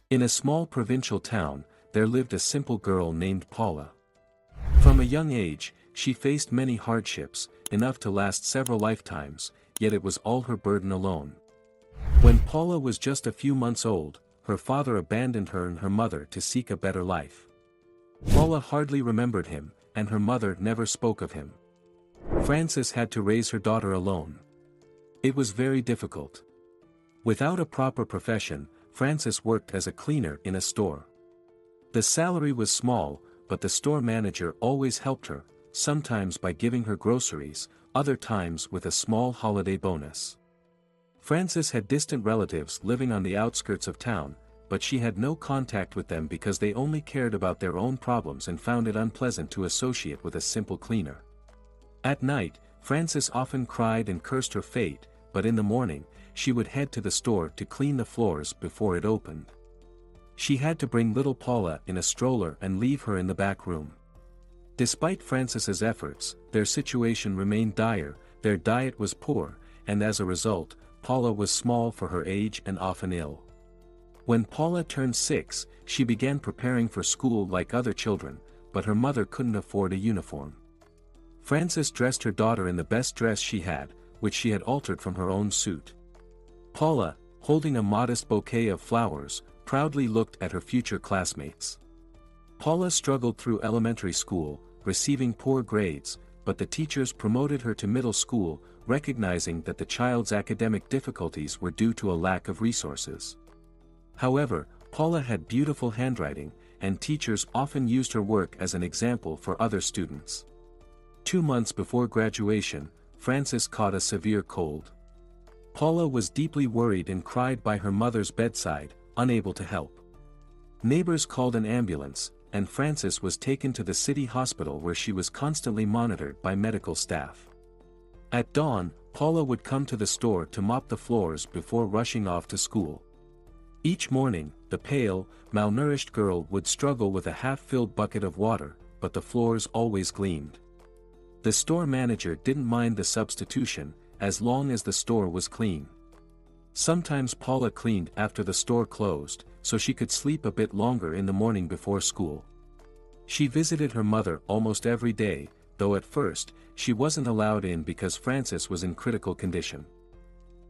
In a small provincial town, there lived a simple girl named Paula. From a young age, she faced many hardships, enough to last several lifetimes, yet it was all her burden alone. When Paula was just a few months old, her father abandoned her and her mother to seek a better life. Paula hardly remembered him, and her mother never spoke of him. Frances had to raise her daughter alone. It was very difficult. Without a proper profession, Frances worked as a cleaner in a store. The salary was small, but the store manager always helped her, sometimes by giving her groceries, other times with a small holiday bonus. Frances had distant relatives living on the outskirts of town, but she had no contact with them because they only cared about their own problems and found it unpleasant to associate with a simple cleaner. At night, Frances often cried and cursed her fate, but in the morning, she would head to the store to clean the floors before it opened. She had to bring little Paula in a stroller and leave her in the back room. Despite Frances's efforts, their situation remained dire, their diet was poor, and as a result, Paula was small for her age and often ill. When Paula turned 6, she began preparing for school like other children, but her mother couldn't afford a uniform. Frances dressed her daughter in the best dress she had, which she had altered from her own suit. Paula, holding a modest bouquet of flowers, proudly looked at her future classmates. Paula struggled through elementary school, receiving poor grades, but the teachers promoted her to middle school, recognizing that the child's academic difficulties were due to a lack of resources. However, Paula had beautiful handwriting, and teachers often used her work as an example for other students. 2 months before graduation, Frances caught a severe cold. Paula was deeply worried and cried by her mother's bedside, unable to help. Neighbors called an ambulance, and Frances was taken to the city hospital where she was constantly monitored by medical staff. At dawn, Paula would come to the store to mop the floors before rushing off to school. Each morning, the pale, malnourished girl would struggle with a half-filled bucket of water, but the floors always gleamed. The store manager didn't mind the substitution, as long as the store was clean. Sometimes Paula cleaned after the store closed, so she could sleep a bit longer in the morning before school. She visited her mother almost every day, though at first, she wasn't allowed in because Frances was in critical condition.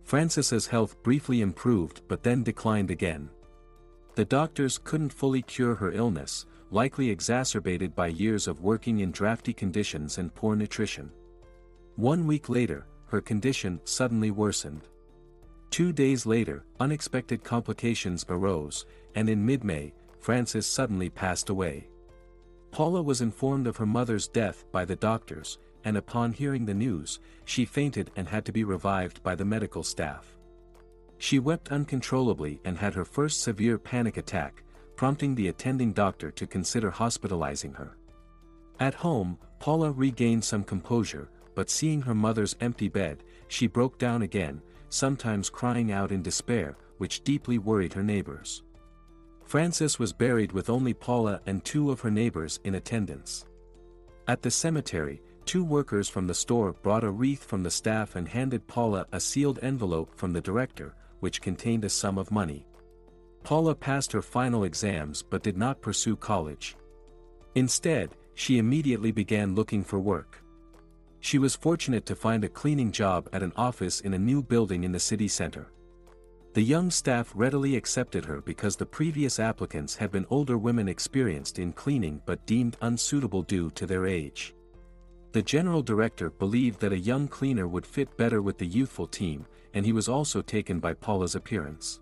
Frances's health briefly improved but then declined again. The doctors couldn't fully cure her illness, likely exacerbated by years of working in drafty conditions and poor nutrition. 1 week later, her condition suddenly worsened. 2 days later, unexpected complications arose, and in mid-May, Frances suddenly passed away. Paula was informed of her mother's death by the doctors, and upon hearing the news, she fainted and had to be revived by the medical staff. She wept uncontrollably and had her first severe panic attack, prompting the attending doctor to consider hospitalizing her. At home, Paula regained some composure, but seeing her mother's empty bed, she broke down again, sometimes crying out in despair, which deeply worried her neighbors. Frances was buried with only Paula and 2 of her neighbors in attendance. At the cemetery, 2 workers from the store brought a wreath from the staff and handed Paula a sealed envelope from the director, which contained a sum of money. Paula passed her final exams but did not pursue college. Instead, she immediately began looking for work. She was fortunate to find a cleaning job at an office in a new building in the city center. The young staff readily accepted her because the previous applicants had been older women experienced in cleaning but deemed unsuitable due to their age. The general director believed that a young cleaner would fit better with the youthful team, and he was also taken by Paula's appearance.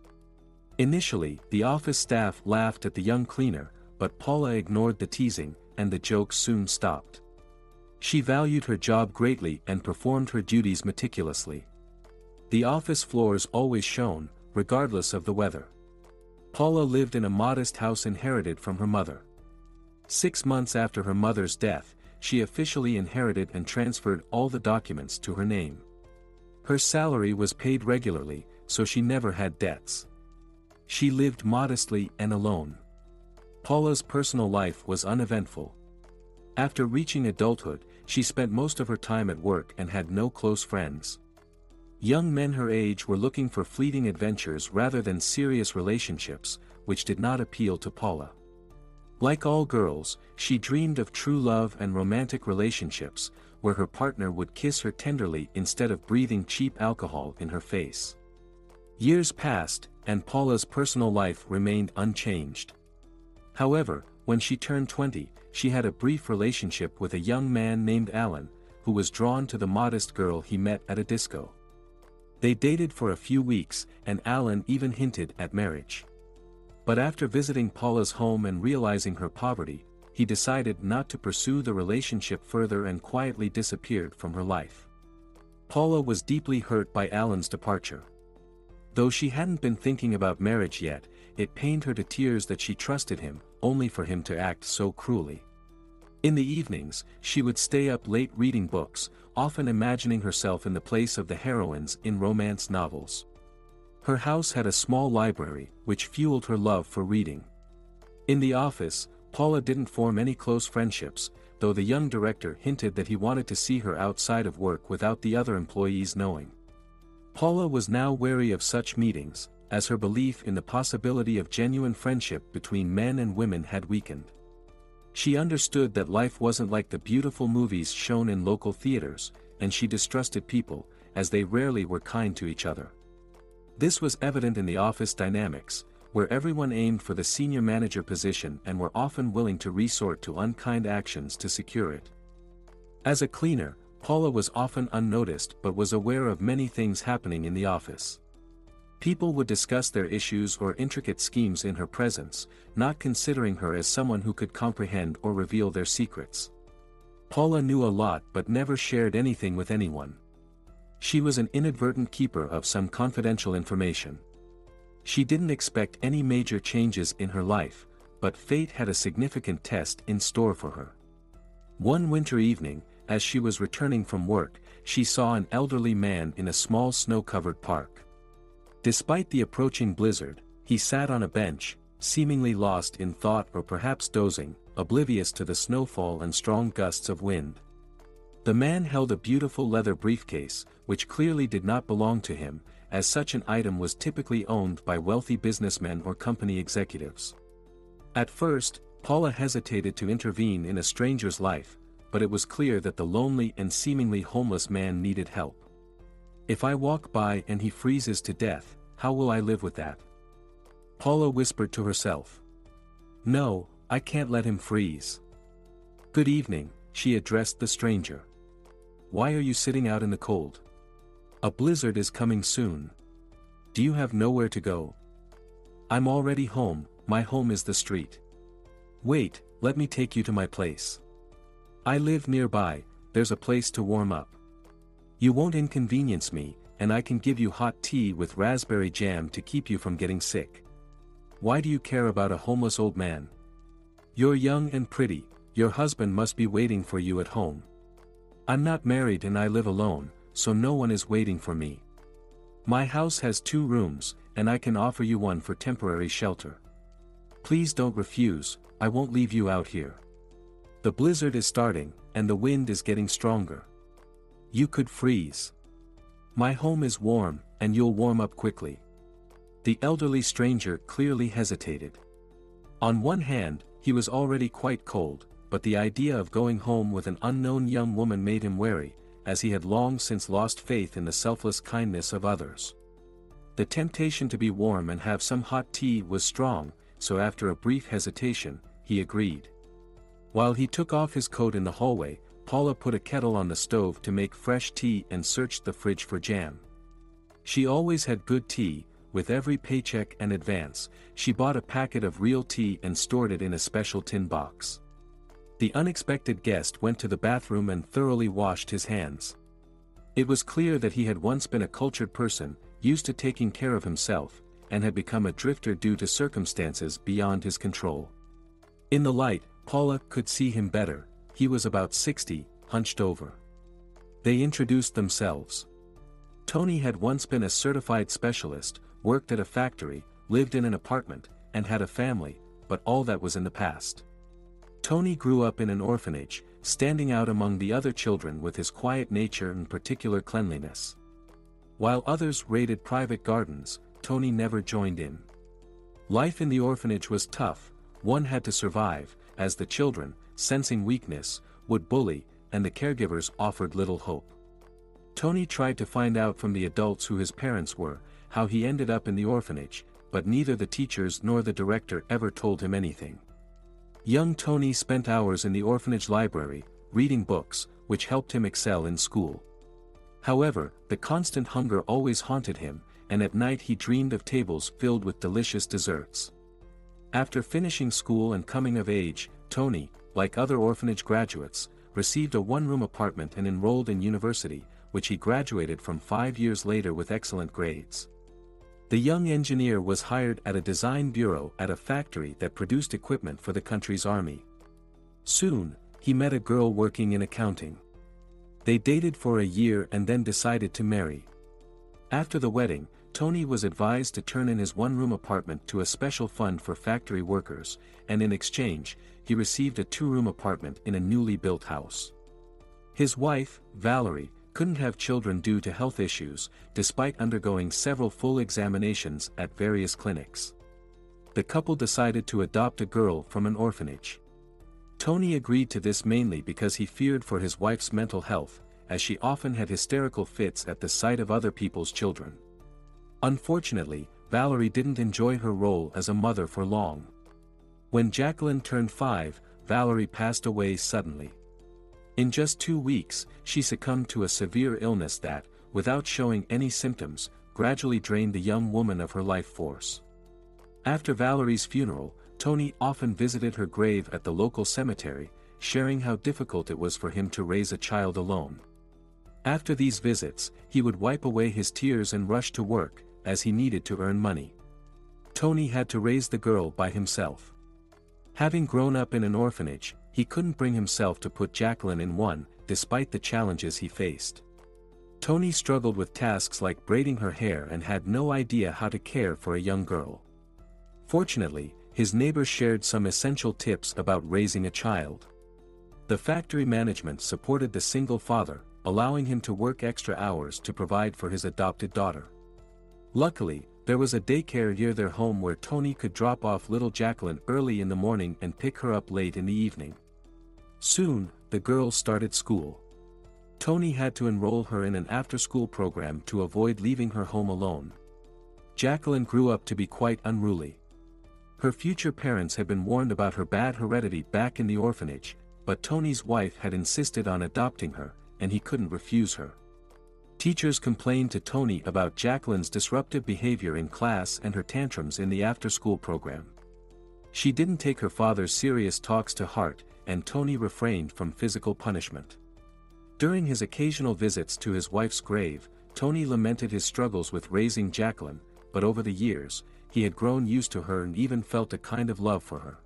Initially, the office staff laughed at the young cleaner, but Paula ignored the teasing, and the jokes soon stopped. She valued her job greatly and performed her duties meticulously. The office floors always shone, regardless of the weather. Paula lived in a modest house inherited from her mother. 6 months after her mother's death, she officially inherited and transferred all the documents to her name. Her salary was paid regularly, so she never had debts. She lived modestly and alone. Paula's personal life was uneventful. After reaching adulthood, she spent most of her time at work and had no close friends. Young men her age were looking for fleeting adventures rather than serious relationships, which did not appeal to Paula. Like all girls, she dreamed of true love and romantic relationships, where her partner would kiss her tenderly instead of breathing cheap alcohol in her face. Years passed, and Paula's personal life remained unchanged. However, when she turned 20, she had a brief relationship with a young man named Alan, who was drawn to the modest girl he met at a disco. They dated for a few weeks, and Alan even hinted at marriage. But after visiting Paula's home and realizing her poverty, he decided not to pursue the relationship further and quietly disappeared from her life. Paula was deeply hurt by Alan's departure. Though she hadn't been thinking about marriage yet, it pained her to tears that she trusted him, only for him to act so cruelly. In the evenings, she would stay up late reading books, often imagining herself in the place of the heroines in romance novels. Her house had a small library, which fueled her love for reading. In the office, Paula didn't form any close friendships, though the young director hinted that he wanted to see her outside of work without the other employees knowing. Paula was now wary of such meetings, as her belief in the possibility of genuine friendship between men and women had weakened. She understood that life wasn't like the beautiful movies shown in local theaters, and she distrusted people, as they rarely were kind to each other. This was evident in the office dynamics, where everyone aimed for the senior manager position and were often willing to resort to unkind actions to secure it. As a cleaner, Paula was often unnoticed but was aware of many things happening in the office. People would discuss their issues or intricate schemes in her presence, not considering her as someone who could comprehend or reveal their secrets. Paula knew a lot but never shared anything with anyone. She was an inadvertent keeper of some confidential information. She didn't expect any major changes in her life, but fate had a significant test in store for her. One winter evening, as she was returning from work, she saw an elderly man in a small snow-covered park. Despite the approaching blizzard, he sat on a bench, seemingly lost in thought or perhaps dozing, oblivious to the snowfall and strong gusts of wind. The man held a beautiful leather briefcase, which clearly did not belong to him, as such an item was typically owned by wealthy businessmen or company executives. At first, Paula hesitated to intervene in a stranger's life, but it was clear that the lonely and seemingly homeless man needed help. "If I walk by and he freezes to death, how will I live with that?" Paula whispered to herself. "No, I can't let him freeze." "Good evening," she addressed the stranger. "Why are you sitting out in the cold? A blizzard is coming soon. Do you have nowhere to go?" "I'm already home, my home is the street." "Wait, let me take you to my place. I live nearby, there's a place to warm up. You won't inconvenience me, and I can give you hot tea with raspberry jam to keep you from getting sick. Why do you care about a homeless old man? You're young and pretty, your husband must be waiting for you at home. I'm not married and I live alone, so no one is waiting for me. My house has 2 rooms, and I can offer you one for temporary shelter. Please don't refuse, I won't leave you out here. The blizzard is starting, and the wind is getting stronger. You could freeze. My home is warm, and you'll warm up quickly." The elderly stranger clearly hesitated. On one hand, he was already quite cold, but the idea of going home with an unknown young woman made him wary, as he had long since lost faith in the selfless kindness of others. The temptation to be warm and have some hot tea was strong, so after a brief hesitation, he agreed. While he took off his coat in the hallway, Paula put a kettle on the stove to make fresh tea and searched the fridge for jam. She always had good tea. With every paycheck and advance, she bought a packet of real tea and stored it in a special tin box. The unexpected guest went to the bathroom and thoroughly washed his hands. It was clear that he had once been a cultured person, used to taking care of himself, and had become a drifter due to circumstances beyond his control. In the light, Paula could see him better. He was about 60, hunched over. They introduced themselves. Tony had once been a certified specialist, worked at a factory, lived in an apartment, and had a family, but all that was in the past. Tony grew up in an orphanage, standing out among the other children with his quiet nature and particular cleanliness. While others raided private gardens, Tony never joined in. Life in the orphanage was tough. One had to survive, as the children, sensing weakness, would bully, and the caregivers offered little hope. Tony tried to find out from the adults who his parents were, how he ended up in the orphanage, but neither the teachers nor the director ever told him anything. Young Tony spent hours in the orphanage library, reading books, which helped him excel in school. However, the constant hunger always haunted him, and at night he dreamed of tables filled with delicious desserts. After finishing school and coming of age, Tony, like other orphanage graduates, received a one-room apartment and enrolled in university, which he graduated from 5 years later with excellent grades. The young engineer was hired at a design bureau at a factory that produced equipment for the country's army. Soon, he met a girl working in accounting. They dated for a year and then decided to marry. After the wedding, Tony was advised to turn in his one-room apartment to a special fund for factory workers, and in exchange, he received a two-room apartment in a newly built house. His wife, Valerie, couldn't have children due to health issues, despite undergoing several full examinations at various clinics. The couple decided to adopt a girl from an orphanage. Tony agreed to this mainly because he feared for his wife's mental health, as she often had hysterical fits at the sight of other people's children. Unfortunately, Valerie didn't enjoy her role as a mother for long. When Jacqueline turned 5, Valerie passed away suddenly. In just 2 weeks, she succumbed to a severe illness that, without showing any symptoms, gradually drained the young woman of her life force. After Valerie's funeral, Tony often visited her grave at the local cemetery, sharing how difficult it was for him to raise a child alone. After these visits, he would wipe away his tears and rush to work, as he needed to earn money. Tony had to raise the girl by himself. Having grown up in an orphanage, he couldn't bring himself to put Jacqueline in one, despite the challenges he faced. Tony struggled with tasks like braiding her hair and had no idea how to care for a young girl. Fortunately, his neighbors shared some essential tips about raising a child. The factory management supported the single father, allowing him to work extra hours to provide for his adopted daughter. Luckily, there was a daycare near their home where Tony could drop off little Jacqueline early in the morning and pick her up late in the evening. Soon, the girl started school. Tony had to enroll her in an after-school program to avoid leaving her home alone. Jacqueline grew up to be quite unruly. Her future parents had been warned about her bad heredity back in the orphanage, but Tony's wife had insisted on adopting her, and he couldn't refuse her. Teachers complained to Tony about Jacqueline's disruptive behavior in class and her tantrums in the after-school program. She didn't take her father's serious talks to heart, and Tony refrained from physical punishment. During his occasional visits to his wife's grave, Tony lamented his struggles with raising Jacqueline, but over the years, he had grown used to her and even felt a kind of love for her.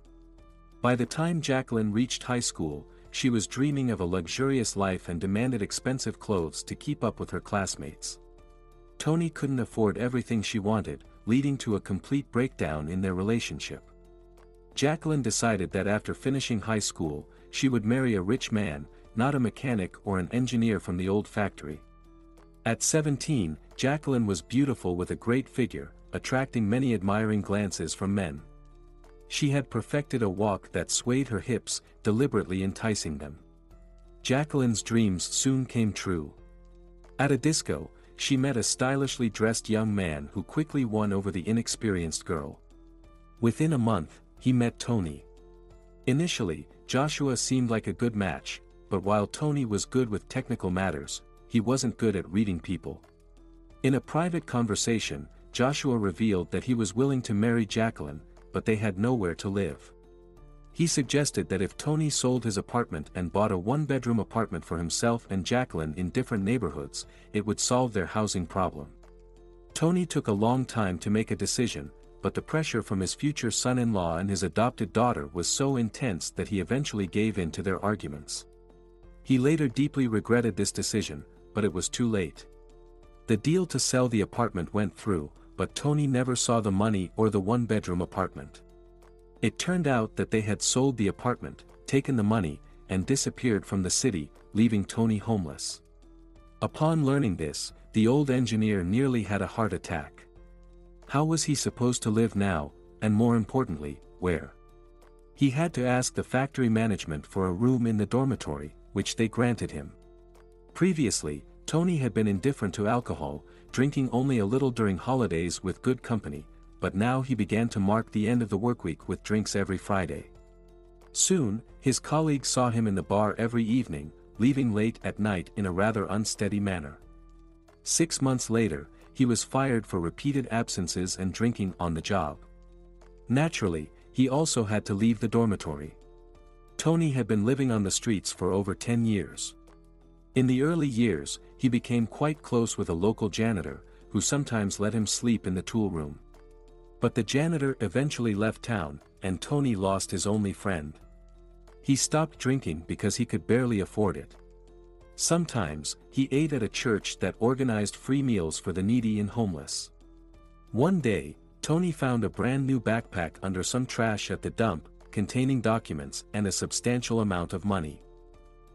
By the time Jacqueline reached high school, she was dreaming of a luxurious life and demanded expensive clothes to keep up with her classmates. Tony couldn't afford everything she wanted, leading to a complete breakdown in their relationship. Jacqueline decided that after finishing high school, she would marry a rich man, not a mechanic or an engineer from the old factory. At 17, Jacqueline was beautiful with a great figure, attracting many admiring glances from men. She had perfected a walk that swayed her hips, deliberately enticing them. Jacqueline's dreams soon came true. At a disco, she met a stylishly dressed young man who quickly won over the inexperienced girl. Within a month, he met Tony. Initially, Joshua seemed like a good match, but while Tony was good with technical matters, he wasn't good at reading people. In a private conversation, Joshua revealed that he was willing to marry Jacqueline, but they had nowhere to live. He suggested that if Tony sold his apartment and bought a one-bedroom apartment for himself and Jacqueline in different neighborhoods, it would solve their housing problem. Tony took a long time to make a decision, but the pressure from his future son-in-law and his adopted daughter was so intense that he eventually gave in to their arguments. He later deeply regretted this decision, but it was too late. The deal to sell the apartment went through, but Tony never saw the money or the one-bedroom apartment. It turned out that they had sold the apartment, taken the money, and disappeared from the city, leaving Tony homeless. Upon learning this, the old engineer nearly had a heart attack. How was he supposed to live now, and more importantly, where. He had to ask the factory management for a room in the dormitory, which they granted him. Previously, Tony had been indifferent to alcohol, drinking only a little during holidays with good company, but now he began to mark the end of the workweek with drinks every Friday. Soon, his colleagues saw him in the bar every evening, leaving late at night in a rather unsteady manner. 6 months later, he was fired for repeated absences and drinking on the job. Naturally, he also had to leave the dormitory. Tony had been living on the streets for over 10 years. In the early years, he became quite close with a local janitor, who sometimes let him sleep in the tool room. But the janitor eventually left town, and Tony lost his only friend. He stopped drinking because he could barely afford it. Sometimes, he ate at a church that organized free meals for the needy and homeless. One day, Tony found a brand new backpack under some trash at the dump, containing documents and a substantial amount of money.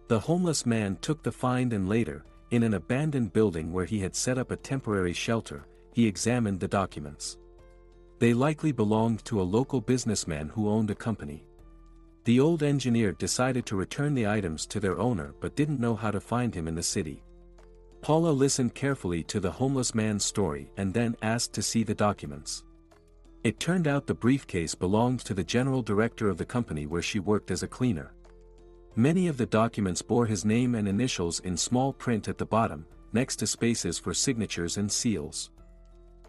The homeless man took the find and later, in an abandoned building where he had set up a temporary shelter, he examined the documents. They likely belonged to a local businessman who owned a company. The old engineer decided to return the items to their owner but didn't know how to find him in the city. Paula listened carefully to the homeless man's story and then asked to see the documents. It turned out the briefcase belonged to the general director of the company where she worked as a cleaner. Many of the documents bore his name and initials in small print at the bottom, next to spaces for signatures and seals.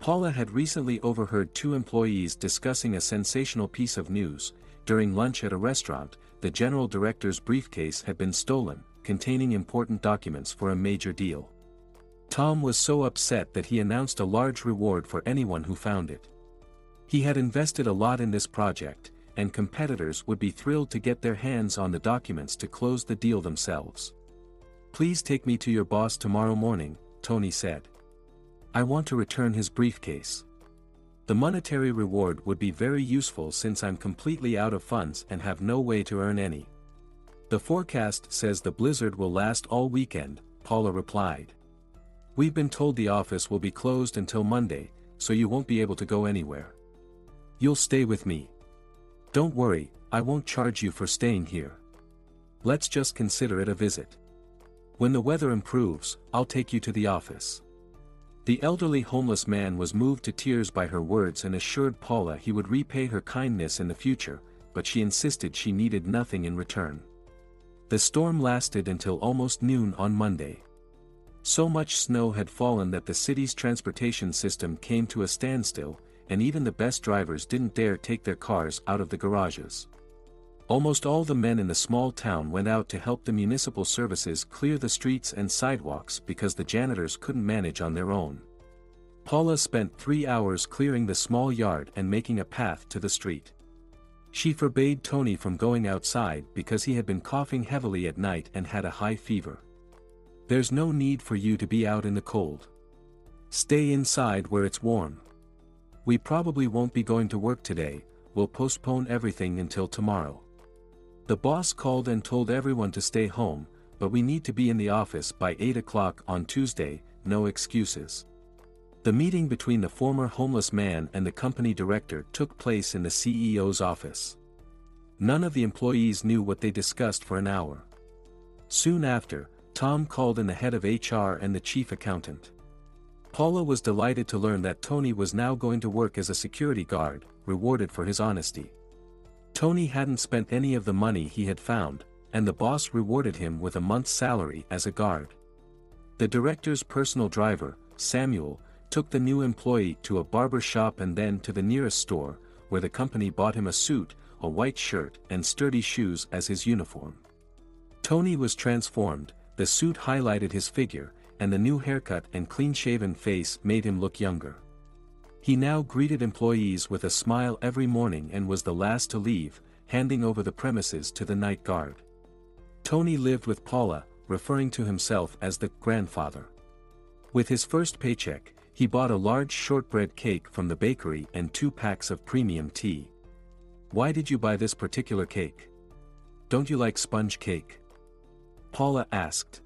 Paula had recently overheard 2 employees discussing a sensational piece of news. During lunch at a restaurant, the general director's briefcase had been stolen, containing important documents for a major deal. Tom was so upset that he announced a large reward for anyone who found it. He had invested a lot in this project, and competitors would be thrilled to get their hands on the documents to close the deal themselves. "Please take me to your boss tomorrow morning," Tony said. "I want to return his briefcase. The monetary reward would be very useful since I'm completely out of funds and have no way to earn any." "The forecast says the blizzard will last all weekend," Paula replied. "We've been told the office will be closed until Monday, so you won't be able to go anywhere. You'll stay with me. Don't worry, I won't charge you for staying here. Let's just consider it a visit. When the weather improves, I'll take you to the office." The elderly homeless man was moved to tears by her words and assured Paula he would repay her kindness in the future, but she insisted she needed nothing in return. The storm lasted until almost noon on Monday. So much snow had fallen that the city's transportation system came to a standstill, and even the best drivers didn't dare take their cars out of the garages. Almost all the men in the small town went out to help the municipal services clear the streets and sidewalks because the janitors couldn't manage on their own. Paula spent 3 hours clearing the small yard and making a path to the street. She forbade Tony from going outside because he had been coughing heavily at night and had a high fever. "There's no need for you to be out in the cold. Stay inside where it's warm. We probably won't be going to work today, we'll postpone everything until tomorrow. The boss called and told everyone to stay home, but we need to be in the office by 8 o'clock on Tuesday, no excuses." The meeting between the former homeless man and the company director took place in the CEO's office. None of the employees knew what they discussed for an hour. Soon after, Tom called in the head of HR and the chief accountant. Paula was delighted to learn that Tony was now going to work as a security guard, rewarded for his honesty. Tony hadn't spent any of the money he had found, and the boss rewarded him with a month's salary as a guard. The director's personal driver, Samuel, took the new employee to a barber shop and then to the nearest store, where the company bought him a suit, a white shirt and sturdy shoes as his uniform. Tony was transformed, the suit highlighted his figure, and the new haircut and clean-shaven face made him look younger. He now greeted employees with a smile every morning and was the last to leave, handing over the premises to the night guard. Tony lived with Paula, referring to himself as the grandfather. With his first paycheck, he bought a large shortbread cake from the bakery and 2 packs of premium tea. "Why did you buy this particular cake? Don't you like sponge cake?" Paula asked.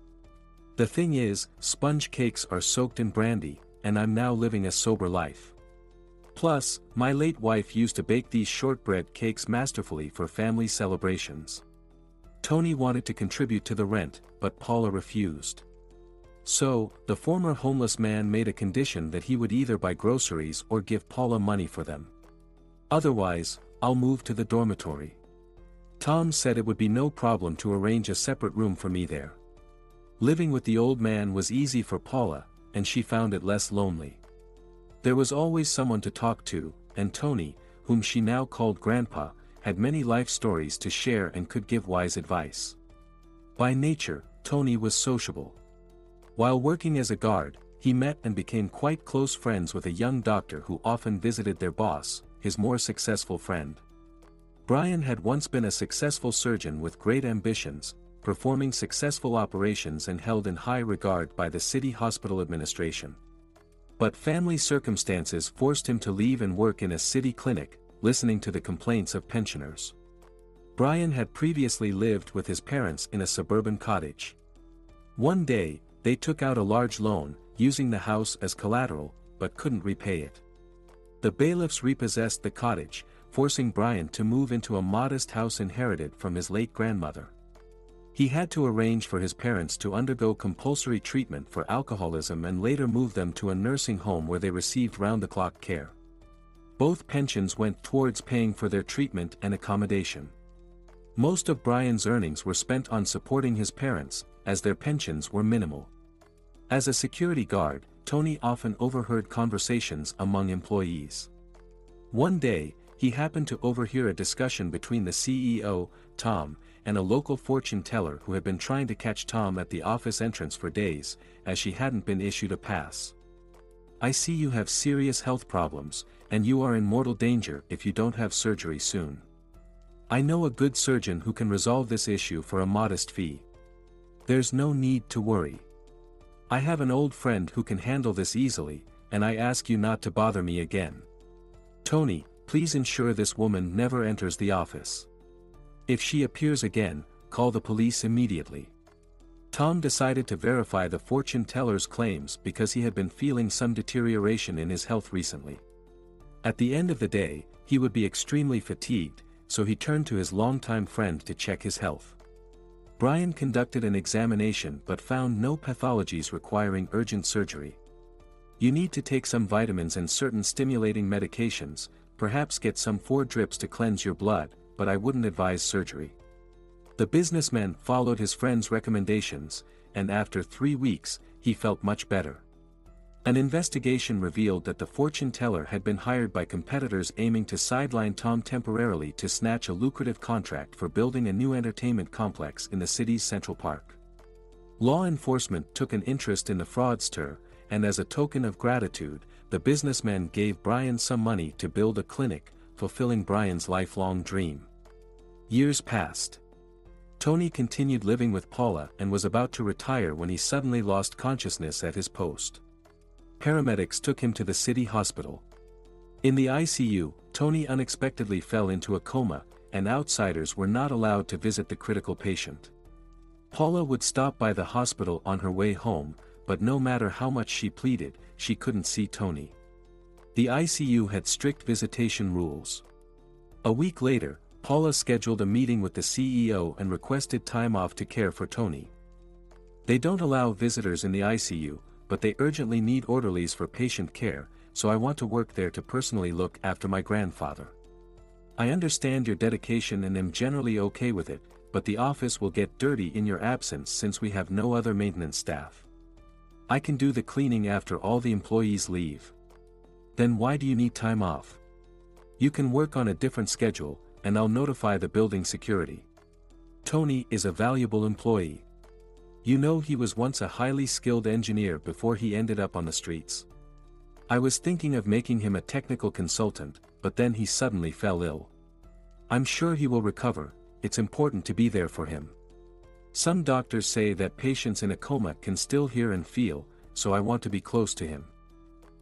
"The thing is, sponge cakes are soaked in brandy, and I'm now living a sober life." Plus, my late wife used to bake these shortbread cakes masterfully for family celebrations. Tony wanted to contribute to the rent, but Paula refused. So, the former homeless man made a condition that he would either buy groceries or give Paula money for them. Otherwise, I'll move to the dormitory. Tom said it would be no problem to arrange a separate room for me there. Living with the old man was easy for Paula, and she found it less lonely. There was always someone to talk to, and Tony, whom she now called Grandpa, had many life stories to share and could give wise advice. By nature, Tony was sociable. While working as a guard, he met and became quite close friends with a young doctor who often visited their boss, his more successful friend. Brian had once been a successful surgeon with great ambitions, performing successful operations and held in high regard by the city hospital administration. But family circumstances forced him to leave and work in a city clinic, listening to the complaints of pensioners. Brian had previously lived with his parents in a suburban cottage. One day, they took out a large loan, using the house as collateral, but couldn't repay it. The bailiffs repossessed the cottage, forcing Brian to move into a modest house inherited from his late grandmother. He had to arrange for his parents to undergo compulsory treatment for alcoholism and later move them to a nursing home where they received round-the-clock care. Both pensions went towards paying for their treatment and accommodation. Most of Brian's earnings were spent on supporting his parents, as their pensions were minimal. As a security guard, Tony often overheard conversations among employees. One day, he happened to overhear a discussion between the CEO, Tom, and a local fortune teller who had been trying to catch Tom at the office entrance for days, as she hadn't been issued a pass. "I see you have serious health problems, and you are in mortal danger if you don't have surgery soon. I know a good surgeon who can resolve this issue for a modest fee. There's no need to worry. I have an old friend who can handle this easily, and I ask you not to bother me again. Tony, please ensure this woman never enters the office. If she appears again, call the police immediately." Tom decided to verify the fortune teller's claims because he had been feeling some deterioration in his health recently. At the end of the day, he would be extremely fatigued, so he turned to his longtime friend to check his health. Brian conducted an examination but found no pathologies requiring urgent surgery. "You need to take some vitamins and certain stimulating medications, perhaps get some 4 drips to cleanse your blood, but I wouldn't advise surgery." The businessman followed his friend's recommendations, and after 3 weeks, he felt much better. An investigation revealed that the fortune teller had been hired by competitors aiming to sideline Tom temporarily to snatch a lucrative contract for building a new entertainment complex in the city's Central Park. Law enforcement took an interest in the fraudster, and as a token of gratitude, the businessman gave Brian some money to build a clinic, fulfilling Brian's lifelong dream. Years passed. Tony continued living with Paula and was about to retire when he suddenly lost consciousness at his post. Paramedics took him to the city hospital. In the ICU, Tony unexpectedly fell into a coma, and outsiders were not allowed to visit the critical patient. Paula would stop by the hospital on her way home, but no matter how much she pleaded, she couldn't see Tony. The ICU had strict visitation rules. A week later, Paula scheduled a meeting with the CEO and requested time off to care for Tony. "They don't allow visitors in the ICU, but they urgently need orderlies for patient care, so I want to work there to personally look after my grandfather. I understand your dedication and am generally okay with it, but the office will get dirty in your absence since we have no other maintenance staff. I can do the cleaning after all the employees leave." "Then why do you need time off? You can work on a different schedule, and I'll notify the building security. Tony is a valuable employee. You know he was once a highly skilled engineer before he ended up on the streets. I was thinking of making him a technical consultant, but then he suddenly fell ill. I'm sure he will recover, it's important to be there for him. Some doctors say that patients in a coma can still hear and feel, so I want to be close to him."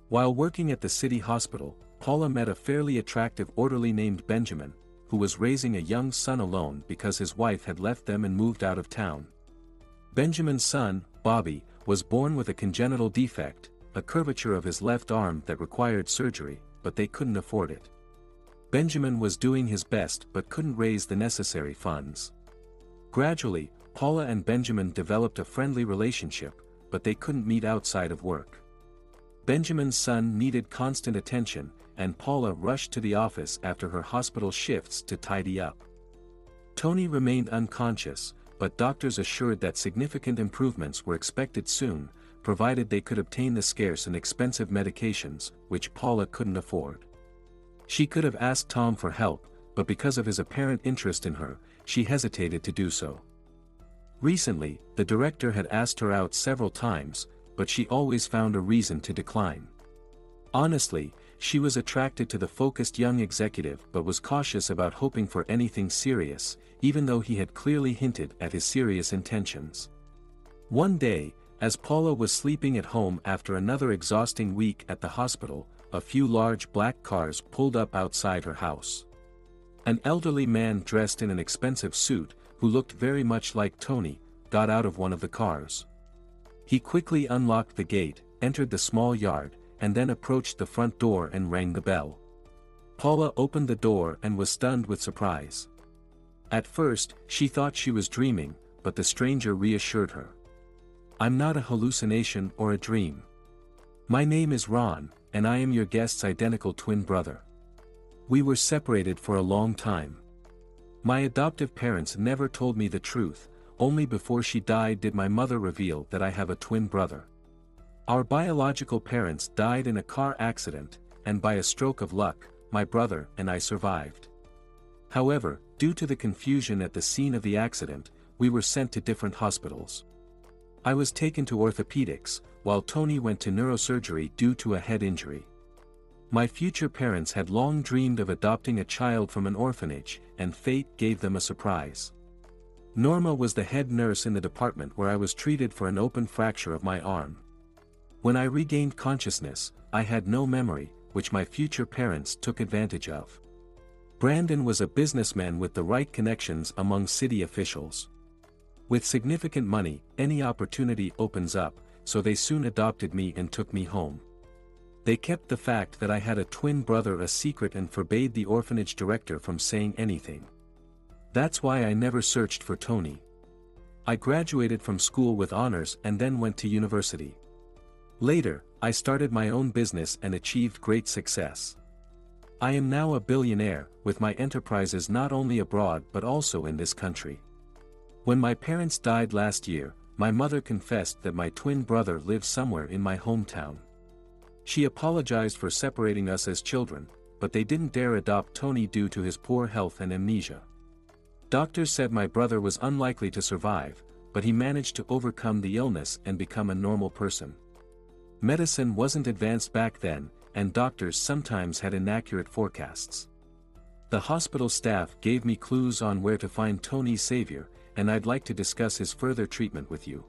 While working at the city hospital, Paula met a fairly attractive orderly named Benjamin, who was raising a young son alone because his wife had left them and moved out of town. Benjamin's son, Bobby, was born with a congenital defect, a curvature of his left arm that required surgery, but they couldn't afford it. Benjamin was doing his best but couldn't raise the necessary funds. Gradually, Paula and Benjamin developed a friendly relationship, but they couldn't meet outside of work. Benjamin's son needed constant attention, and Paula rushed to the office after her hospital shifts to tidy up. Tony remained unconscious, but doctors assured that significant improvements were expected soon, provided they could obtain the scarce and expensive medications, which Paula couldn't afford. She could have asked Tom for help, but because of his apparent interest in her, she hesitated to do so. Recently, the director had asked her out several times, but she always found a reason to decline. Honestly, she was attracted to the focused young executive but was cautious about hoping for anything serious, even though he had clearly hinted at his serious intentions. One day, as Paula was sleeping at home after another exhausting week at the hospital, a few large black cars pulled up outside her house. An elderly man dressed in an expensive suit, who looked very much like Tony, got out of one of the cars. He quickly unlocked the gate, entered the small yard, and then approached the front door and rang the bell. Paula opened the door and was stunned with surprise. At first, she thought she was dreaming, but the stranger reassured her. "I'm not a hallucination or a dream. My name is Ron, and I am your guest's identical twin brother. We were separated for a long time. My adoptive parents never told me the truth, only before she died did my mother reveal that I have a twin brother. Our biological parents died in a car accident, and by a stroke of luck, my brother and I survived. However, due to the confusion at the scene of the accident, we were sent to different hospitals. I was taken to orthopedics, while Tony went to neurosurgery due to a head injury. My future parents had long dreamed of adopting a child from an orphanage, and fate gave them a surprise. Norma was the head nurse in the department where I was treated for an open fracture of my arm. When I regained consciousness, I had no memory, which my future parents took advantage of. Brandon was a businessman with the right connections among city officials. With significant money, any opportunity opens up, so they soon adopted me and took me home. They kept the fact that I had a twin brother a secret and forbade the orphanage director from saying anything. That's why I never searched for Tony. I graduated from school with honors and then went to university. Later, I started my own business and achieved great success. I am now a billionaire, with my enterprises not only abroad but also in this country. When my parents died last year, my mother confessed that my twin brother lives somewhere in my hometown. She apologized for separating us as children, but they didn't dare adopt Tony due to his poor health and amnesia. Doctors said my brother was unlikely to survive, but he managed to overcome the illness and become a normal person. Medicine wasn't advanced back then, and doctors sometimes had inaccurate forecasts. The hospital staff gave me clues on where to find Tony's savior, and I'd like to discuss his further treatment with you.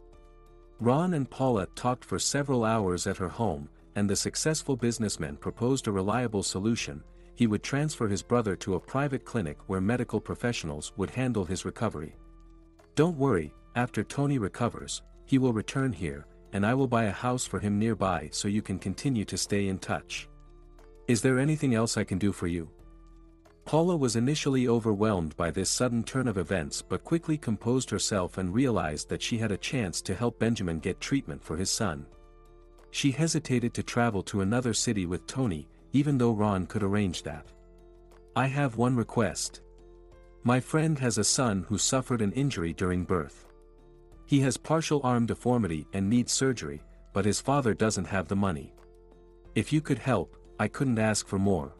Ron and Paula talked for several hours at her home, and the successful businessman proposed a reliable solution. He would transfer his brother to a private clinic where medical professionals would handle his recovery. Don't worry, after Tony recovers, he will return here, and I will buy a house for him nearby so you can continue to stay in touch. Is there anything else I can do for you? Paula was initially overwhelmed by this sudden turn of events but quickly composed herself and realized that she had a chance to help Benjamin get treatment for his son. She hesitated to travel to another city with Tony, even though Ron could arrange that. I have one request. My friend has a son who suffered an injury during birth. He has partial arm deformity and needs surgery, but his father doesn't have the money. If you could help, I couldn't ask for more.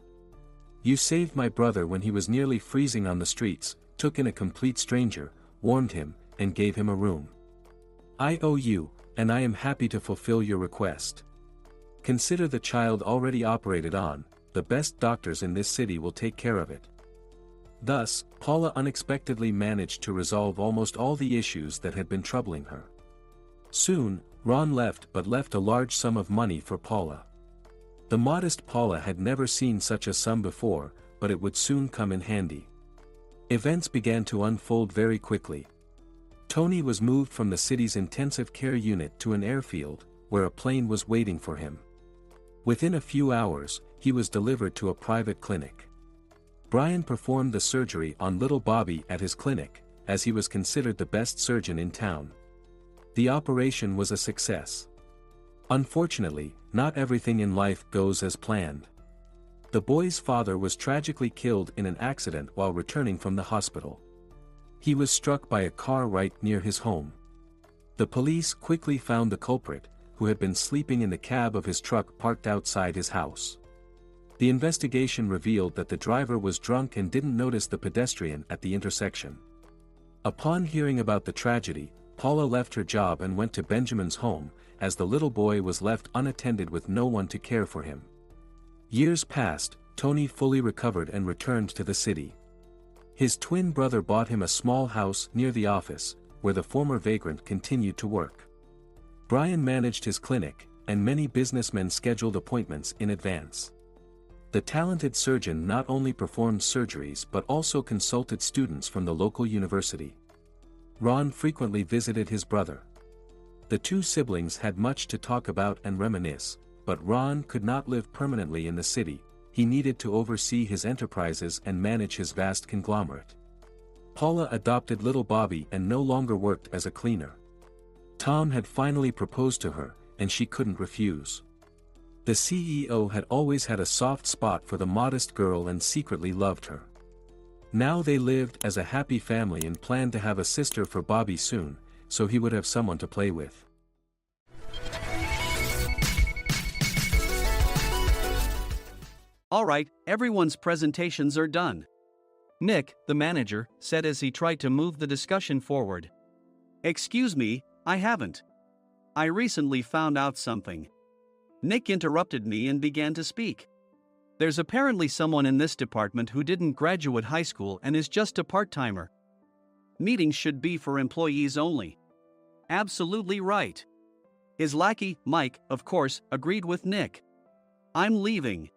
You saved my brother when he was nearly freezing on the streets, took in a complete stranger, warmed him, and gave him a room. I owe you, and I am happy to fulfill your request. Consider the child already operated on, the best doctors in this city will take care of it. Thus, Paula unexpectedly managed to resolve almost all the issues that had been troubling her. Soon, Ron left but left a large sum of money for Paula. The modest Paula had never seen such a sum before, but it would soon come in handy. Events began to unfold very quickly. Tony was moved from the city's intensive care unit to an airfield, where a plane was waiting for him. Within a few hours, he was delivered to a private clinic. Brian performed the surgery on little Bobby at his clinic, as he was considered the best surgeon in town. The operation was a success. Unfortunately, not everything in life goes as planned. The boy's father was tragically killed in an accident while returning from the hospital. He was struck by a car right near his home. The police quickly found the culprit, who had been sleeping in the cab of his truck parked outside his house. The investigation revealed that the driver was drunk and didn't notice the pedestrian at the intersection. Upon hearing about the tragedy, Paula left her job and went to Benjamin's home, as the little boy was left unattended with no one to care for him. Years passed, Tony fully recovered and returned to the city. His twin brother bought him a small house near the office, where the former vagrant continued to work. Brian managed his clinic, and many businessmen scheduled appointments in advance. The talented surgeon not only performed surgeries but also consulted students from the local university. Ron frequently visited his brother. The two siblings had much to talk about and reminisce, but Ron could not live permanently in the city. He needed to oversee his enterprises and manage his vast conglomerate. Paula adopted little Bobby and no longer worked as a cleaner. Tom had finally proposed to her, and she couldn't refuse. The CEO had always had a soft spot for the modest girl and secretly loved her. Now they lived as a happy family and planned to have a sister for Bobby soon, so he would have someone to play with. All right, everyone's presentations are done. Nick, the manager, said as he tried to move the discussion forward. Excuse me, I haven't. I recently found out something. Nick interrupted me and began to speak. There's apparently someone in this department who didn't graduate high school and is just a part-timer. Meetings should be for employees only. Absolutely right. His lackey, Mike, of course, agreed with Nick. I'm leaving.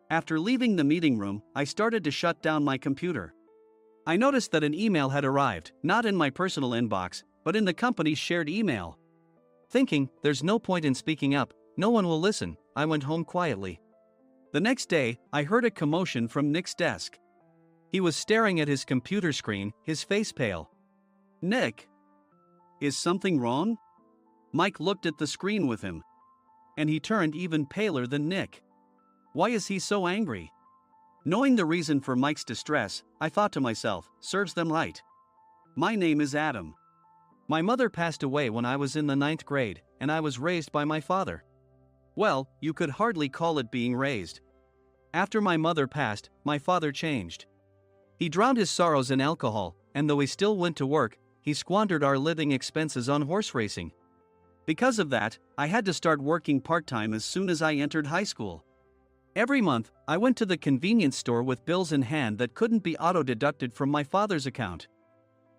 After leaving the meeting room, I started to shut down my computer. I noticed that an email had arrived, not in my personal inbox, but in the company's shared email. Thinking, there's no point in speaking up, no one will listen, I went home quietly. The next day, I heard a commotion from Nick's desk. He was staring at his computer screen, his face pale. Nick? Is something wrong? Mike looked at the screen with him. And he turned even paler than Nick. Why is he so angry? Knowing the reason for Mike's distress, I thought to myself, serves them right. My name is Adam. My mother passed away when I was in the 9th grade, and I was raised by my father. Well, you could hardly call it being raised. After my mother passed, my father changed. He drowned his sorrows in alcohol, and though he still went to work, he squandered our living expenses on horse racing. Because of that, I had to start working part-time as soon as I entered high school. Every month, I went to the convenience store with bills in hand that couldn't be auto-deducted from my father's account.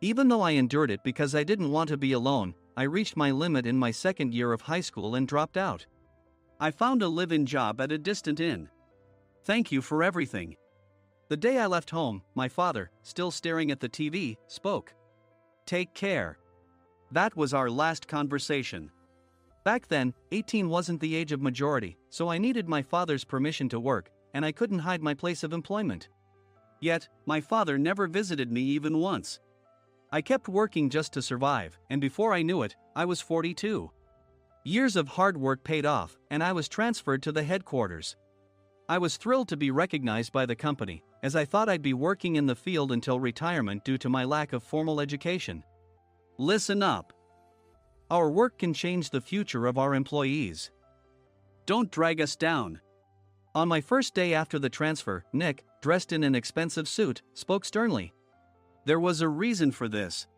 Even though I endured it because I didn't want to be alone, I reached my limit in my second year of high school and dropped out. I found a live-in job at a distant inn. Thank you for everything. The day I left home, my father, still staring at the TV, spoke. Take care. That was our last conversation. Back then, 18 wasn't the age of majority, so I needed my father's permission to work, and I couldn't hide my place of employment. Yet, my father never visited me even once. I kept working just to survive, and before I knew it, I was 42. Years of hard work paid off, and I was transferred to the headquarters. I was thrilled to be recognized by the company, as I thought I'd be working in the field until retirement due to my lack of formal education. Listen up. Our work can change the future of our employees. Don't drag us down. On my first day after the transfer, Nick, dressed in an expensive suit, spoke sternly. There was a reason for this.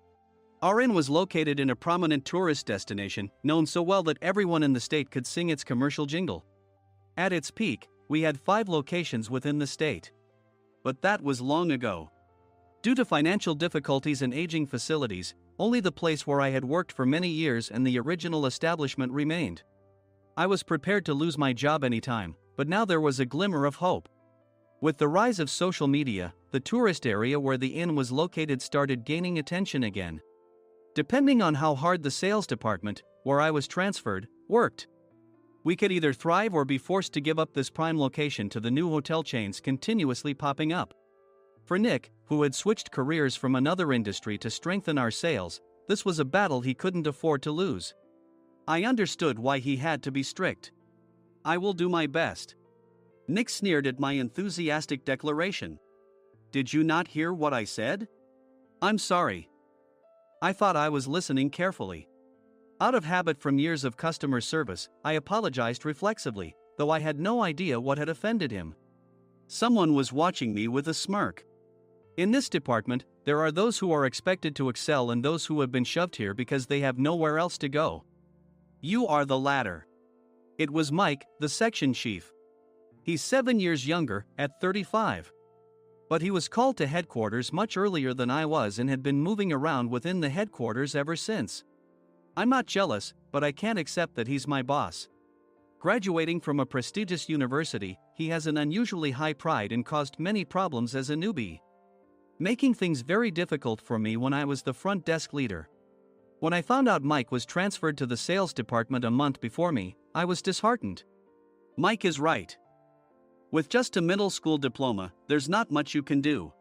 Our inn was located in a prominent tourist destination, known so well that everyone in the state could sing its commercial jingle. At its peak, we had 5 locations within the state. But that was long ago. Due to financial difficulties and aging facilities, only the place where I had worked for many years and the original establishment remained. I was prepared to lose my job anytime, but now there was a glimmer of hope. With the rise of social media, the tourist area where the inn was located started gaining attention again. Depending on how hard the sales department, where I was transferred, worked. We could either thrive or be forced to give up this prime location to the new hotel chains continuously popping up. For Nick, who had switched careers from another industry to strengthen our sales, this was a battle he couldn't afford to lose. I understood why he had to be strict. "I will do my best." Nick sneered at my enthusiastic declaration. "Did you not hear what I said?" "I'm sorry." I thought I was listening carefully. Out of habit from years of customer service, I apologized reflexively, though I had no idea what had offended him. Someone was watching me with a smirk. In this department, there are those who are expected to excel and those who have been shoved here because they have nowhere else to go. You are the latter. It was Mike, the section chief. He's 7 years younger, at 35. But he was called to headquarters much earlier than I was and had been moving around within the headquarters ever since. I'm not jealous, but I can't accept that he's my boss. Graduating from a prestigious university, he has an unusually high pride and caused many problems as a newbie, making things very difficult for me when I was the front desk leader. When I found out Mike was transferred to the sales department a month before me, I was disheartened. Mike is right. With just a middle school diploma, there's not much you can do.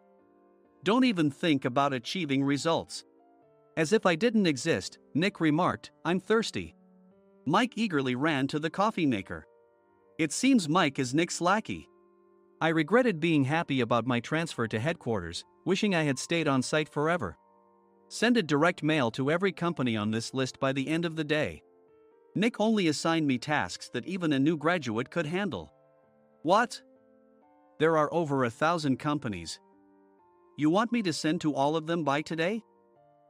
Don't even think about achieving results. As if I didn't exist, Nick remarked, "I'm thirsty." Mike eagerly ran to the coffee maker. It seems Mike is Nick's lackey. I regretted being happy about my transfer to headquarters, wishing I had stayed on site forever. Send a direct mail to every company on this list by the end of the day. Nick only assigned me tasks that even a new graduate could handle. What? There are over 1,000 companies. You want me to send to all of them by today?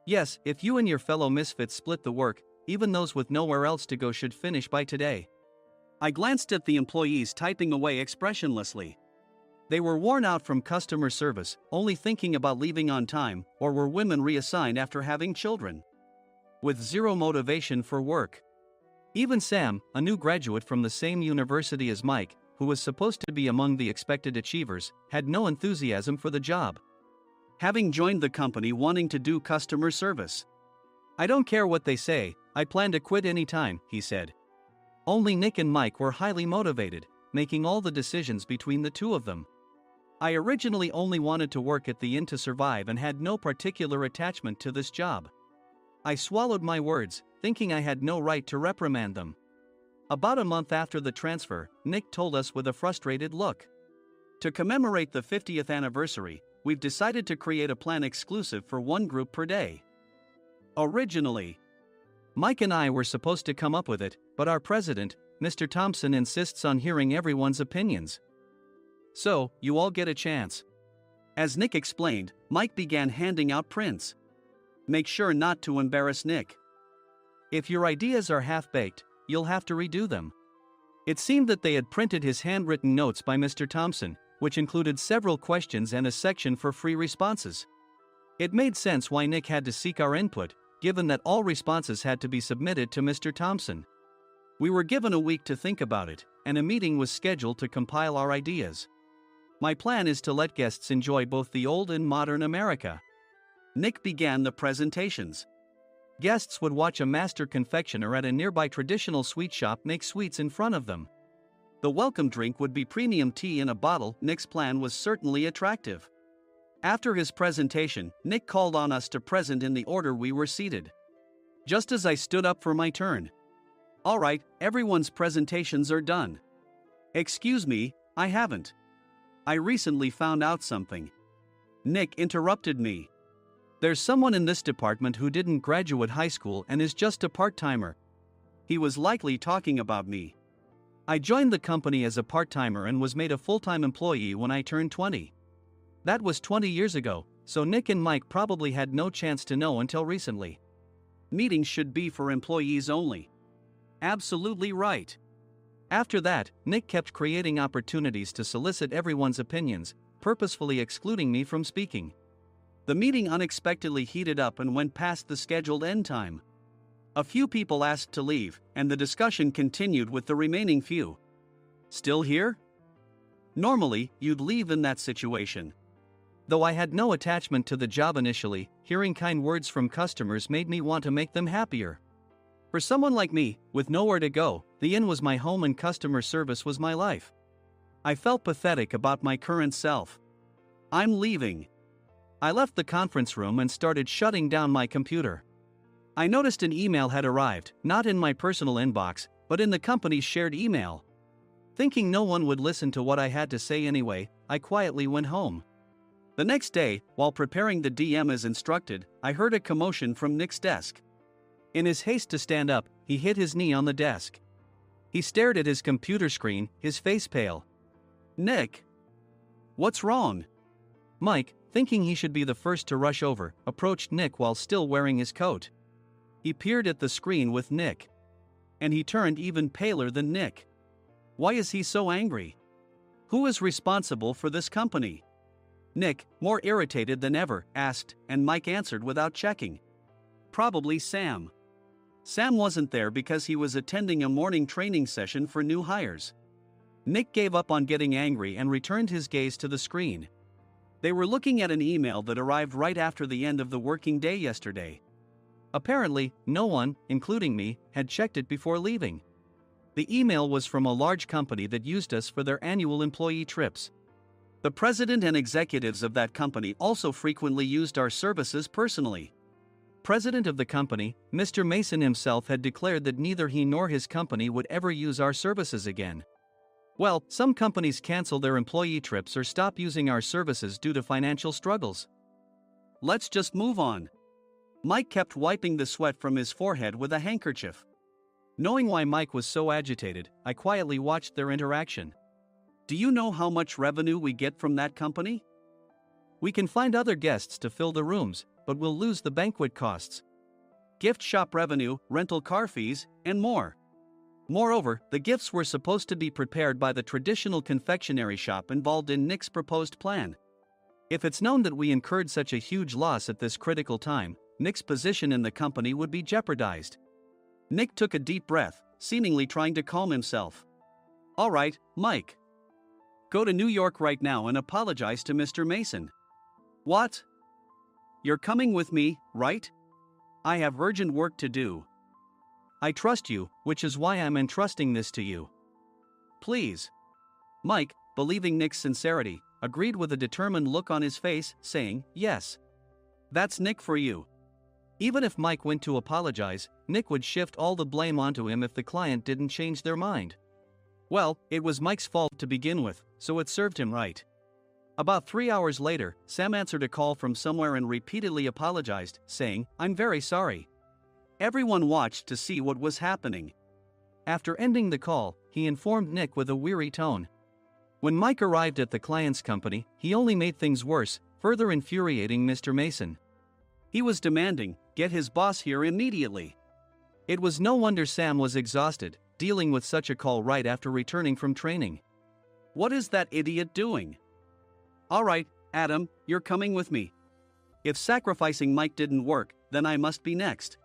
Yes, if you and your fellow misfits split the work, even those with nowhere else to go should finish by today. I glanced at the employees typing away expressionlessly. They were worn out from customer service, only thinking about leaving on time, or were women reassigned after having children, with zero motivation for work. Even Sam, a new graduate from the same university as Mike, who was supposed to be among the expected achievers, had no enthusiasm for the job, having joined the company wanting to do customer service. "I don't care what they say, I plan to quit any time," he said. Only Nick and Mike were highly motivated, making all the decisions between the two of them. I originally only wanted to work at the inn to survive and had no particular attachment to this job. I swallowed my words, thinking I had no right to reprimand them. About a month after the transfer, Nick told us with a frustrated look. "To commemorate the 50th anniversary, we've decided to create a plan exclusive for one group per day. Originally, Mike and I were supposed to come up with it, but our president, Mr. Thompson, insists on hearing everyone's opinions. So, you all get a chance." As Nick explained, Mike began handing out prints. Make sure not to embarrass Nick. If your ideas are half-baked, you'll have to redo them. It seemed that they had printed his handwritten notes by Mr. Thompson, which included several questions and a section for free responses. It made sense why Nick had to seek our input, given that all responses had to be submitted to Mr. Thompson. We were given a week to think about it, and a meeting was scheduled to compile our ideas. My plan is to let guests enjoy both the old and modern America. Nick began the presentations. Guests would watch a master confectioner at a nearby traditional sweet shop make sweets in front of them. The welcome drink would be premium tea in a bottle. Nick's plan was certainly attractive. After his presentation, Nick called on us to present in the order we were seated. Just as I stood up for my turn. "All right, everyone's presentations are done." "Excuse me, I haven't. I recently found out something." Nick interrupted me. "There's someone in this department who didn't graduate high school and is just a part-timer." He was likely talking about me. I joined the company as a part-timer and was made a full-time employee when I turned 20. That was 20 years ago, so Nick and Mike probably had no chance to know until recently. Meetings should be for employees only. Absolutely right. After that, Nick kept creating opportunities to solicit everyone's opinions, purposefully excluding me from speaking. The meeting unexpectedly heated up and went past the scheduled end time. A few people asked to leave, and the discussion continued with the remaining few. "Still here?" Normally, you'd leave in that situation. Though I had no attachment to the job initially, hearing kind words from customers made me want to make them happier. For someone like me, with nowhere to go, the inn was my home and customer service was my life. I felt pathetic about my current self. I'm leaving. I left the conference room and started shutting down my computer. I noticed an email had arrived, not in my personal inbox, but in the company's shared email. Thinking no one would listen to what I had to say anyway, I quietly went home. The next day, while preparing the DM as instructed, I heard a commotion from Nick's desk. In his haste to stand up, he hit his knee on the desk. He stared at his computer screen, his face pale. "Nick! What's wrong?" Mike, thinking he should be the first to rush over, approached Nick while still wearing his coat. He peered at the screen with Nick. And he turned even paler than Nick. Why is he so angry? Who is responsible for this company? Nick, more irritated than ever, asked, and Mike answered without checking. Probably Sam. Sam wasn't there because he was attending a morning training session for new hires. Nick gave up on getting angry and returned his gaze to the screen. They were looking at an email that arrived right after the end of the working day yesterday. Apparently, no one, including me, had checked it before leaving. The email was from a large company that used us for their annual employee trips. The president and executives of that company also frequently used our services personally. President of the company, Mr. Mason himself, had declared that neither he nor his company would ever use our services again. Well, some companies cancel their employee trips or stop using our services due to financial struggles. Let's just move on. Mike kept wiping the sweat from his forehead with a handkerchief. Knowing why Mike was so agitated, I quietly watched their interaction. Do you know how much revenue we get from that company? We can find other guests to fill the rooms, but we'll lose the banquet costs, gift shop revenue, rental car fees, and more. Moreover, the gifts were supposed to be prepared by the traditional confectionery shop involved in Nick's proposed plan. If it's known that we incurred such a huge loss at this critical time, Nick's position in the company would be jeopardized. Nick took a deep breath, seemingly trying to calm himself. All right, Mike. Go to New York right now and apologize to Mr. Mason. What? You're coming with me, right? I have urgent work to do. I trust you, which is why I'm entrusting this to you. Please. Mike, believing Nick's sincerity, agreed with a determined look on his face, saying, yes. That's Nick for you. Even if Mike went to apologize, Nick would shift all the blame onto him if the client didn't change their mind. Well, it was Mike's fault to begin with, so it served him right. About 3 hours later, Sam answered a call from somewhere and repeatedly apologized, saying, I'm very sorry. Everyone watched to see what was happening. After ending the call, he informed Nick with a weary tone. When Mike arrived at the client's company, he only made things worse, further infuriating Mr. Mason. He was demanding, get his boss here immediately. It was no wonder Sam was exhausted, dealing with such a call right after returning from training. What is that idiot doing? All right, Adam, you're coming with me. If sacrificing Mike didn't work, then I must be next.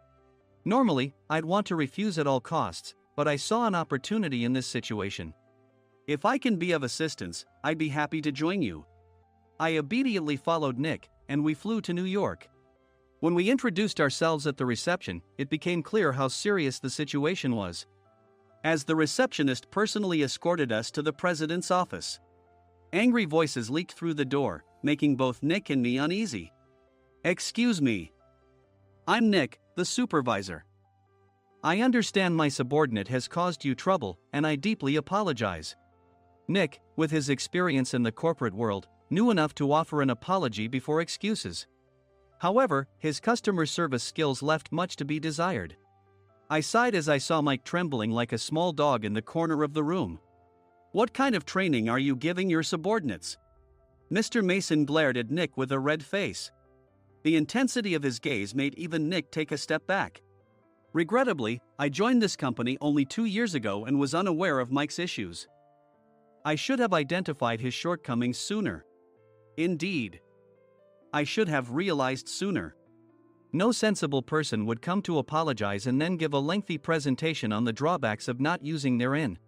Normally, I'd want to refuse at all costs, but I saw an opportunity in this situation. If I can be of assistance, I'd be happy to join you. I obediently followed Nick, and we flew to New York. When we introduced ourselves at the reception, it became clear how serious the situation was, as the receptionist personally escorted us to the president's office. Angry voices leaked through the door, making both Nick and me uneasy. Excuse me. I'm Nick, the supervisor. I understand my subordinate has caused you trouble, and I deeply apologize. Nick, with his experience in the corporate world, knew enough to offer an apology before excuses. However, his customer service skills left much to be desired. I sighed as I saw Mike trembling like a small dog in the corner of the room. What kind of training are you giving your subordinates? Mr. Mason glared at Nick with a red face. The intensity of his gaze made even Nick take a step back. Regrettably, I joined this company only 2 years ago and was unaware of Mike's issues. I should have identified his shortcomings sooner. Indeed. I should have realized sooner. No sensible person would come to apologize and then give a lengthy presentation on the drawbacks of not using their inn.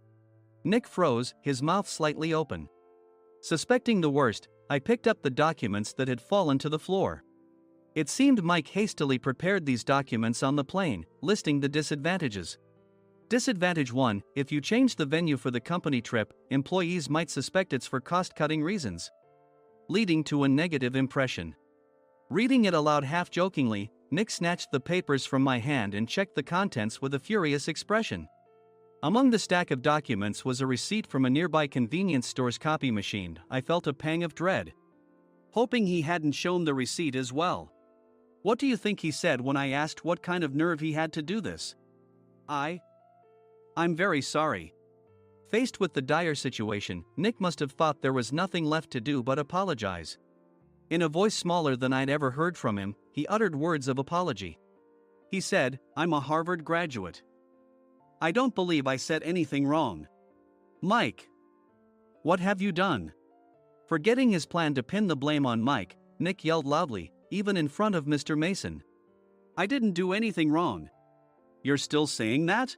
Nick froze, his mouth slightly open. Suspecting the worst, I picked up the documents that had fallen to the floor. It seemed Mike hastily prepared these documents on the plane, listing the disadvantages. Disadvantage 1: if you change the venue for the company trip, employees might suspect it's for cost-cutting reasons, leading to a negative impression. Reading it aloud half-jokingly, Nick snatched the papers from my hand and checked the contents with a furious expression. Among the stack of documents was a receipt from a nearby convenience store's copy machine. I felt a pang of dread, hoping he hadn't shown the receipt as well. What do you think he said when I asked what kind of nerve he had to do this? I'm very sorry. Faced with the dire situation, Nick must have thought there was nothing left to do but apologize. In a voice smaller than I'd ever heard from him, he uttered words of apology. He said, "I'm a Harvard graduate. I don't believe I said anything wrong." Mike! What have you done? Forgetting his plan to pin the blame on Mike, Nick yelled loudly, even in front of Mr. Mason. "I didn't do anything wrong." "You're still saying that?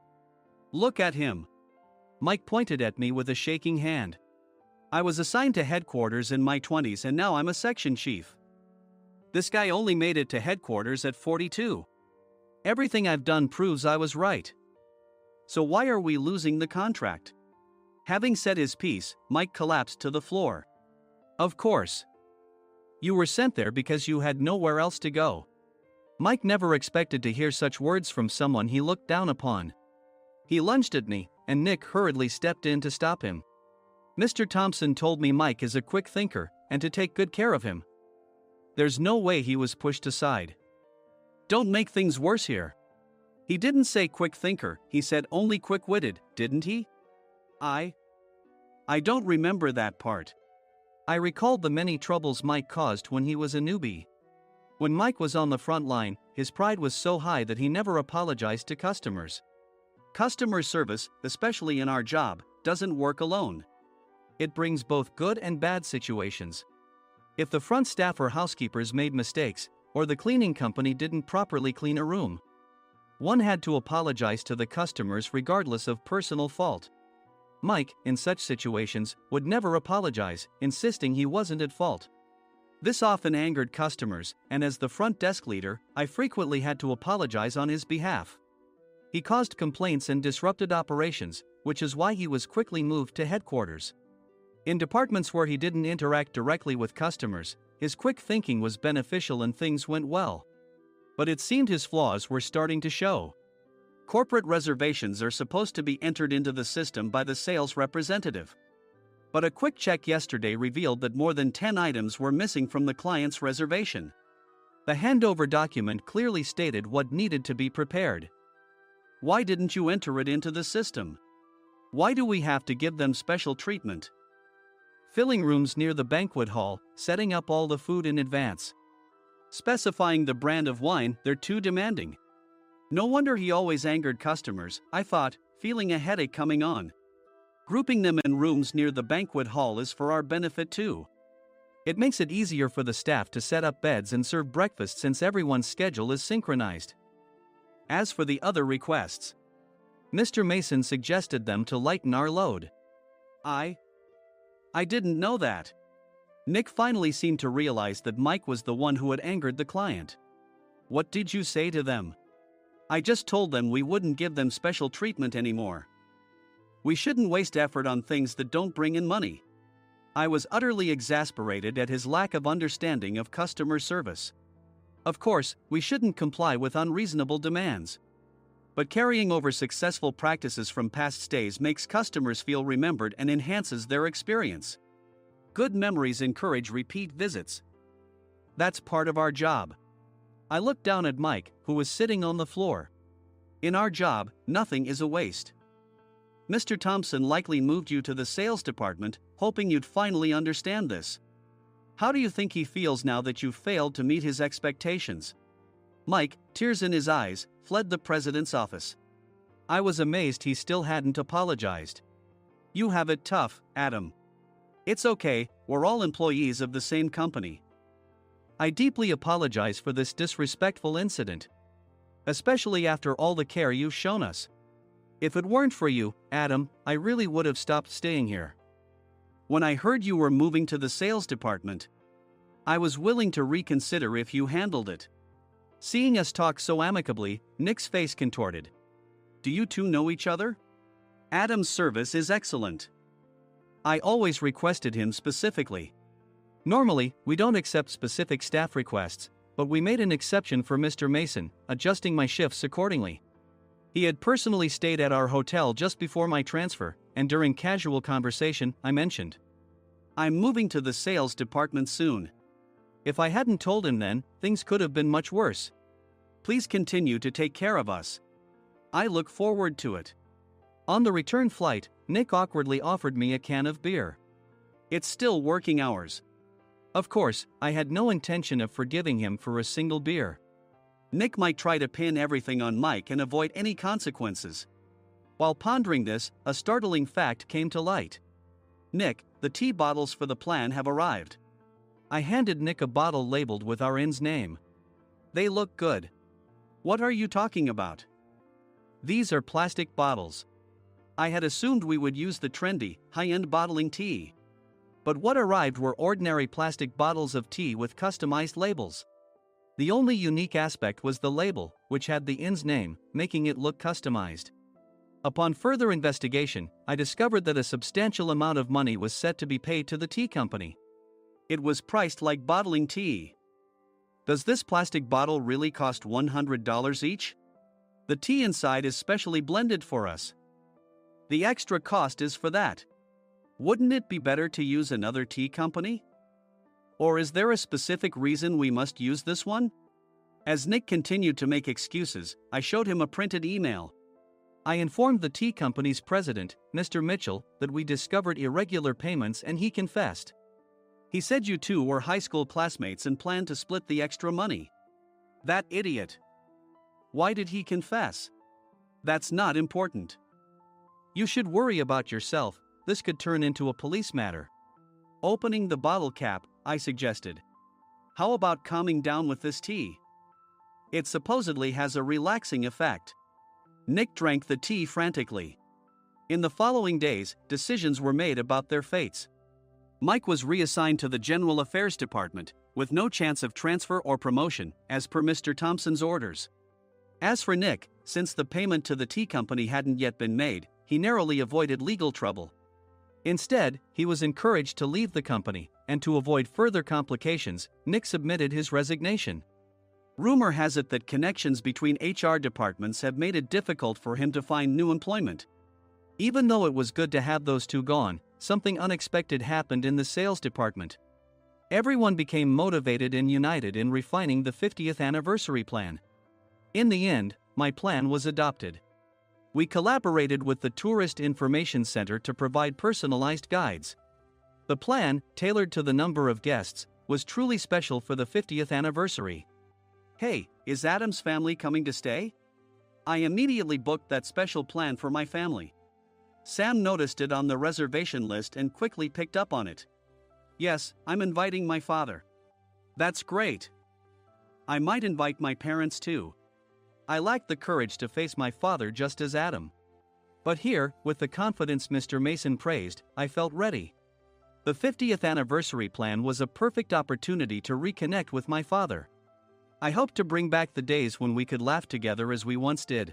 Look at him." Mike pointed at me with a shaking hand. "I was assigned to headquarters in my 20s and now I'm a section chief. This guy only made it to headquarters at 42. Everything I've done proves I was right. So why are we losing the contract?" Having said his piece, Mike collapsed to the floor. "Of course. You were sent there because you had nowhere else to go." Mike never expected to hear such words from someone he looked down upon. He lunged at me, and Nick hurriedly stepped in to stop him. "Mr. Thompson told me Mike is a quick thinker, and to take good care of him." There's no way he was pushed aside. "Don't make things worse here." "He didn't say quick thinker, he said only quick-witted, didn't he?" I don't remember that part." I recalled the many troubles Mike caused when he was a newbie. When Mike was on the front line, his pride was so high that he never apologized to customers. Customer service, especially in our job, doesn't work alone. It brings both good and bad situations. If the front staff or housekeepers made mistakes, or the cleaning company didn't properly clean a room, one had to apologize to the customers regardless of personal fault. Mike, in such situations, would never apologize, insisting he wasn't at fault. This often angered customers, and as the front desk leader, I frequently had to apologize on his behalf. He caused complaints and disrupted operations, which is why he was quickly moved to headquarters. In departments where he didn't interact directly with customers, his quick thinking was beneficial and things went well. But it seemed his flaws were starting to show. Corporate reservations are supposed to be entered into the system by the sales representative. But a quick check yesterday revealed that more than 10 items were missing from the client's reservation. The handover document clearly stated what needed to be prepared. Why didn't you enter it into the system? Why do we have to give them special treatment? Filling rooms near the banquet hall, setting up all the food in advance. Specifying the brand of wine, they're too demanding. No wonder he always angered customers, I thought, feeling a headache coming on. Grouping them in rooms near the banquet hall is for our benefit too. It makes it easier for the staff to set up beds and serve breakfast since everyone's schedule is synchronized. As for the other requests, Mr. Mason suggested them to lighten our load. I didn't know that. Nick finally seemed to realize that Mike was the one who had angered the client. What did you say to them? I just told them we wouldn't give them special treatment anymore. We shouldn't waste effort on things that don't bring in money. I was utterly exasperated at his lack of understanding of customer service. Of course, we shouldn't comply with unreasonable demands. But carrying over successful practices from past stays makes customers feel remembered and enhances their experience. Good memories encourage repeat visits. That's part of our job. I looked down at Mike, who was sitting on the floor. In our job, nothing is a waste. Mr. Thompson likely moved you to the sales department, hoping you'd finally understand this. How do you think he feels now that you've failed to meet his expectations? Mike, tears in his eyes, fled the president's office. I was amazed he still hadn't apologized. You have it tough, Adam. It's okay, we're all employees of the same company. I deeply apologize for this disrespectful incident. Especially after all the care you've shown us. If it weren't for you, Adam, I really would have stopped staying here. When I heard you were moving to the sales department, I was willing to reconsider if you handled it. Seeing us talk so amicably, Nick's face contorted. Do you two know each other? Adam's service is excellent. I always requested him specifically. Normally, we don't accept specific staff requests, but we made an exception for Mr. Mason, adjusting my shifts accordingly. He had personally stayed at our hotel just before my transfer, and during casual conversation, I mentioned, I'm moving to the sales department soon. If I hadn't told him then, things could have been much worse. Please continue to take care of us. I look forward to it. On the return flight, Nick awkwardly offered me a can of beer. It's still working hours. Of course, I had no intention of forgiving him for a single beer. Nick might try to pin everything on Mike and avoid any consequences. While pondering this, a startling fact came to light. Nick, the tea bottles for the plan have arrived. I handed Nick a bottle labeled with our inn's name. They look good. What are you talking about? These are plastic bottles. I had assumed we would use the trendy, high-end bottling tea. But what arrived were ordinary plastic bottles of tea with customized labels. The only unique aspect was the label, which had the inn's name, making it look customized. Upon further investigation, I discovered that a substantial amount of money was set to be paid to the tea company. It was priced like bottling tea. Does this plastic bottle really cost $100 each? The tea inside is specially blended for us. The extra cost is for that. Wouldn't it be better to use another tea company? Or is there a specific reason we must use this one? As Nick continued to make excuses, I showed him a printed email. I informed the tea company's president, Mr. Mitchell, that we discovered irregular payments and he confessed. He said you two were high school classmates and planned to split the extra money. That idiot. Why did he confess? That's not important. You should worry about yourself, this could turn into a police matter. Opening the bottle cap, I suggested. How about calming down with this tea? It supposedly has a relaxing effect. Nick drank the tea frantically. In the following days, decisions were made about their fates. Mike was reassigned to the General Affairs Department, with no chance of transfer or promotion, as per Mr. Thompson's orders. As for Nick, since the payment to the tea company hadn't yet been made, he narrowly avoided legal trouble. Instead, he was encouraged to leave the company, and to avoid further complications, Nick submitted his resignation. Rumor has it that connections between HR departments have made it difficult for him to find new employment. Even though it was good to have those two gone, something unexpected happened in the sales department. Everyone became motivated and united in refining the 50th anniversary plan. In the end, my plan was adopted. We collaborated with the Tourist Information Center to provide personalized guides. The plan, tailored to the number of guests, was truly special for the 50th anniversary. Hey, is Adam's family coming to stay? I immediately booked that special plan for my family. Sam noticed it on the reservation list and quickly picked up on it. Yes, I'm inviting my father. That's great. I might invite my parents too. I lacked the courage to face my father just as Adam. But here, with the confidence Mr. Mason praised, I felt ready. The 50th anniversary plan was a perfect opportunity to reconnect with my father. I hoped to bring back the days when we could laugh together as we once did.